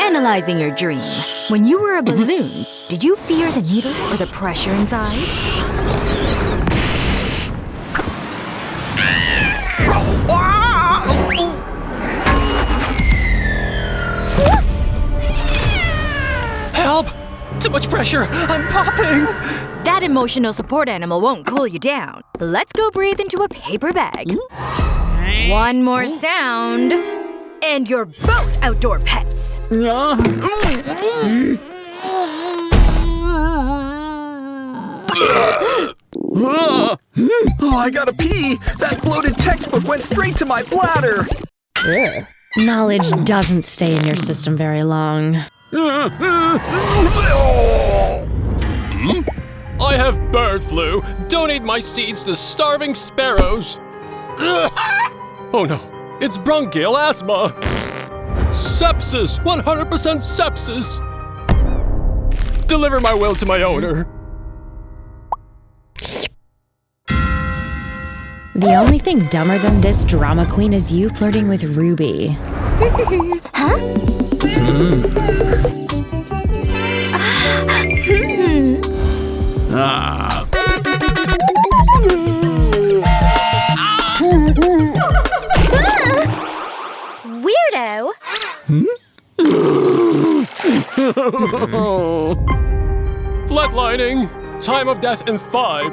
Analyzing your dream. When you were a balloon, did you fear the needle or the pressure inside? Help! Too much pressure! I'm popping! That emotional support animal won't cool you down. Let's go breathe into a paper bag. One more sound, and you're both outdoor pets. Oh, I gotta pee! That bloated textbook went straight to my bladder! Knowledge doesn't stay in your system very long. I have bird flu. Donate my seeds to starving sparrows. Oh no, it's bronchial asthma. Sepsis, 100% sepsis. Deliver my will to my owner. The only thing dumber than this drama queen is you flirting with Ruby. Huh? Weirdo! Flatlining. Time of death in 5,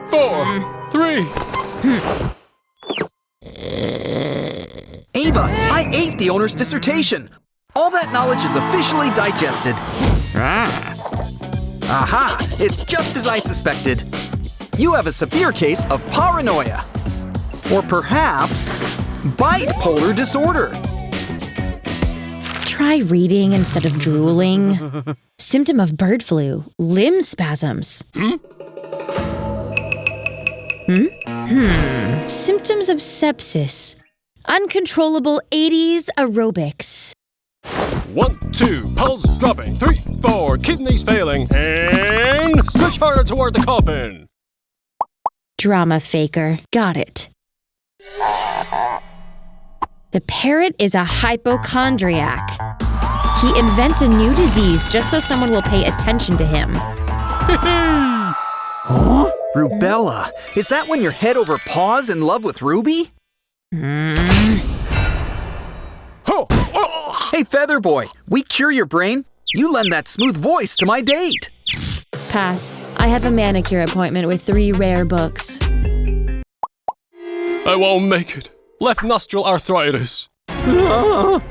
4, 3. Ava, I ate the owner's dissertation. All that knowledge is officially digested. Aha! It's just as I suspected. You have a severe case of paranoia. Or perhaps bipolar disorder. Try reading instead of drooling. Symptom of bird flu, limb spasms. Symptoms of sepsis, uncontrollable 80s aerobics. 1, 2, pulse dropping. 3, 4, kidneys failing. And stretch harder toward the coffin. Drama faker, got it. The Parrot is a hypochondriac. He invents a new disease just so someone will pay attention to him. Huh? Rubella. Is that when you're head over paws in love with Ruby? Hey, Feather Boy, we cure your brain. You lend that smooth voice to my date. Pass. I have a manicure appointment with 3 rare books. I won't make it. Left nostril arthritis. A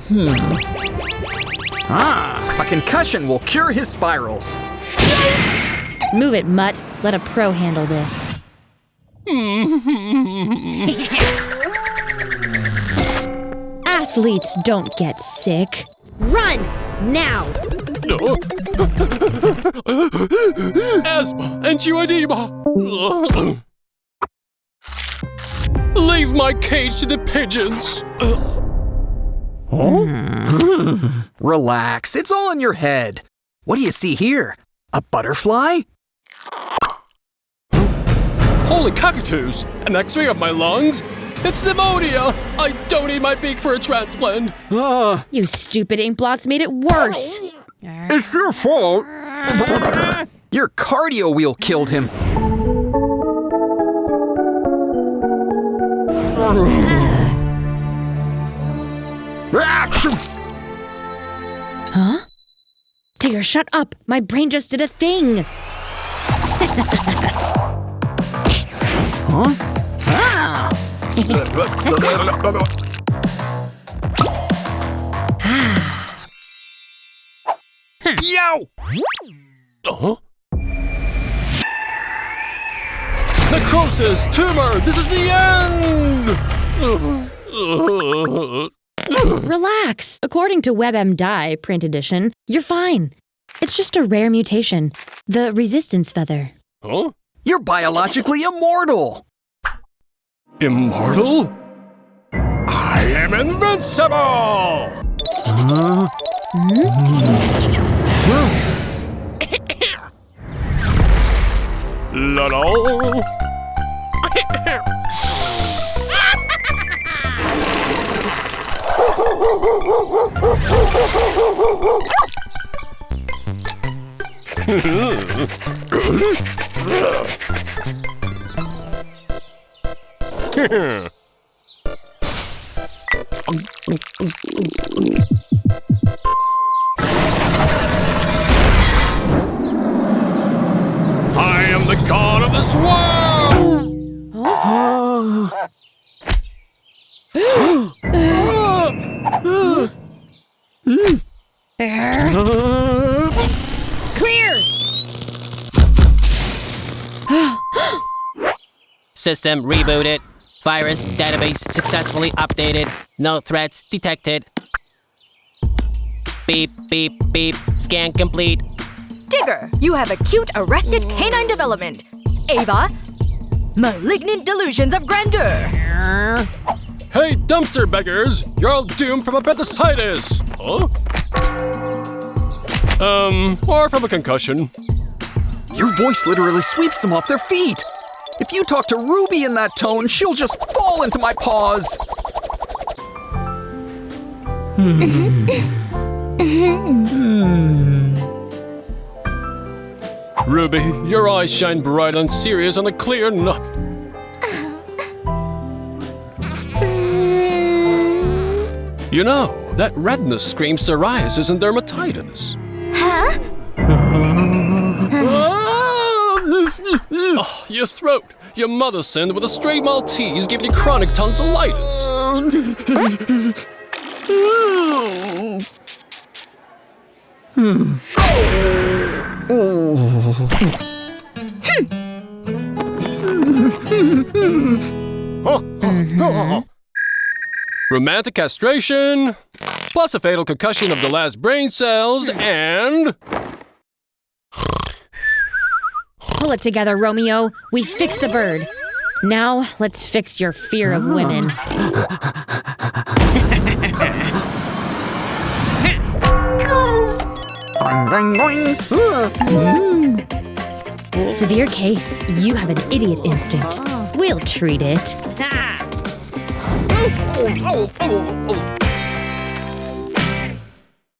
concussion will cure his spirals. Move it, mutt. Let a pro handle this. Athletes don't get sick. Run! Now! Asthma, angioedema. Leave my cage to the pigeons. Relax, it's all in your head. What do you see here? A butterfly? Holy cockatoos! An X-ray of my lungs? It's pneumonia! I don't need my beak for a transplant. You stupid ink blots made it worse. It's your fault. Your cardio wheel killed him. Huh? Digger, shut up. My brain just did a thing. Huh? Yow! Necrosis! Tumor! This is the end! Relax. According to WebMDie print edition, you're fine. It's just a rare mutation. The resistance feather. Huh? You're biologically immortal! Immortal? I am invincible! Lol. I am the god of this world! Clear! System rebooted. Virus database successfully updated. No threats detected. Beep, beep, beep. Scan complete. Digger, you have acute arrested canine development. Ava, malignant delusions of grandeur. Hey, dumpster beggars! You're all doomed from appendicitis! Huh? Or from a concussion. Your voice literally sweeps them off their feet. If you talk to Ruby in that tone, she'll just fall into my paws. Ruby, your eyes shine bright and serious on a clear night. You know, that redness screams psoriasis and dermatitis. Huh? Oh, your throat. Your mother sinned with a stray Maltese giving you chronic tonsillitis. Romantic castration, plus a fatal concussion of the last brain cells, and... Pull it together, Romeo. We fixed the bird. Now, let's fix your fear of women. Severe case. You have an idiot instinct. We'll treat it.